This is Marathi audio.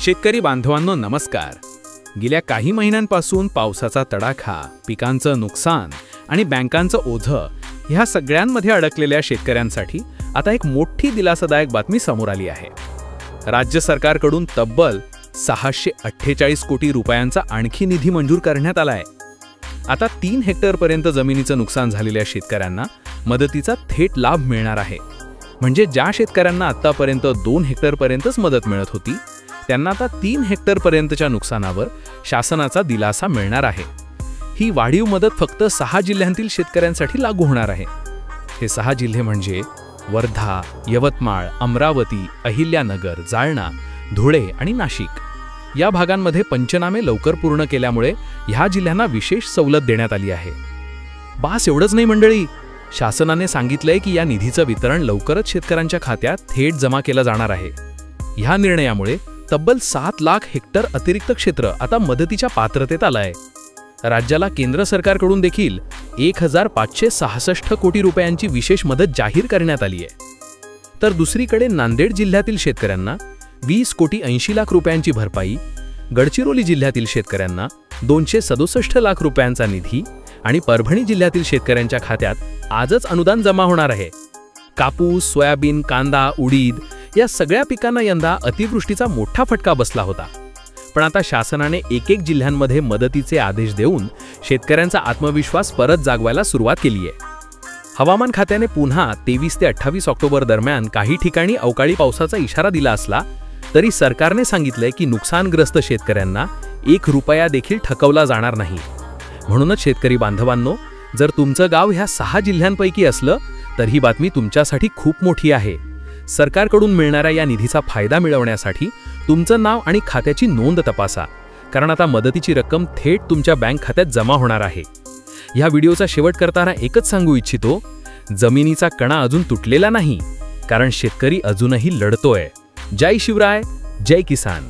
शेतकरी बांधवांनो नमस्कार। गेल्या काही महिन्यांपासून पावसाचा तडाखा, पिकांचं नुकसान आणि बँकांचं ओझं ह्या सगळ्यांमध्ये अडकलेल्या शेतकऱ्यांसाठी आता एक मोठी दिलासादायक बातमी समोर आली आहे। राज्य सरकारकडून तब्बल 648 कोटी रुपयांचा आणखी निधी मंजूर करण्यात आलाय। आता 3 हेक्टरपर्यंत जमिनीचं नुकसान झालेल्या शेतकऱ्यांना मदतीचा थेट लाभ मिळणार आहे। म्हणजे ज्या शेतकऱ्यांना आतापर्यंत 2 हेक्टरपर्यंतच मदत मिळत होती त्यांना आता 3 हेक्टरपर्यंतच्या नुकसानावर शासनाचा दिलासा मिळणार आहे। ही वाढीव मदत फक्त 6 जिल्ह्यांतील शेतकऱ्यांसाठी लागू होणार आहे। हे 6 जिल्हे म्हणजे वर्धा, यवतमाळ, अमरावती, अहिल्यानगर, जालना, धुळे आणि नाशिक। या भागांमध्ये पंचनामे लवकर पूर्ण केल्यामुळे ह्या जिल्ह्यांना विशेष सवलत देण्यात आली आहे। बस एवढंच नाही मंडळी, शासनाने सांगितलंय की या निधीचं वितरण लवकरच शेतकऱ्यांच्या खात्यात थेट जमा केलं जाणार आहे। ह्या निर्णयामुळे तब्बल 7 लाख हेक्टर अतिरिक्त क्षेत्र आता मदतीच्या पात्रतेत आलंय। राज्याला केंद्र सरकारकडून देखील 1566 कोटी रुपयांची विशेष मदत जाहीर करण्यात आली आहे। तर दुसरीकडे नांदेड जिल्ह्यातील शेतकऱ्यांना 20 कोटी 80 लाख रुपयांची भरपाई, गडचिरोली जिल्ह्यातील शेतकऱ्यांना 267 लाख रुपयांचा निधी आणि परभणी जिल्ह्यातील शेतकऱ्यांच्या खात्यात आजच अनुदान जमा होणार आहे। कापूस, सोयाबीन, कांदा, उडीद या सगळ्या पिकांना यंदा अतिवृष्टीचा मोठा फटका बसला होता। पण आता शासनाने एक जिल्ह्यांमध्ये मदतीचे आदेश देऊन शेतकऱ्यांचा आत्मविश्वास परत जागवायला सुरुवात केली आहे। हवामान खात्याने पुन्हा 23 ते 28 ऑक्टोबर दरम्यान काही ठिकाणी अवकाळी पावसाचा इशारा दिला असला तरी सरकारने सांगितलंय की नुकसानग्रस्त शेतकऱ्यांना 1 रुपया देखील ठकवला जाणार नाही। म्हणूनच शेतकरी बांधवांनो, जर तुमचं गाव ह्या 6 जिल्ह्यांपैकी असलं तर ही बातमी तुमच्यासाठी खूप मोठी आहे। सरकारकडून मिळणाऱ्या या निधीचा फायदा मिळवण्यासाठी तुमचं नाव आणि खात्याची नोंद तपासा, कारण आता मदतीची रक्कम थेट तुमच्या बँक खात्यात जमा होणार आहे। या व्हिडिओचा शेवट करताना एकच सांगू इच्छितो, जमिनीचा कणा अजून तुटलेला नाही, कारण शेतकरी अजूनही लढतोय। जय शिवराय, जय किसान।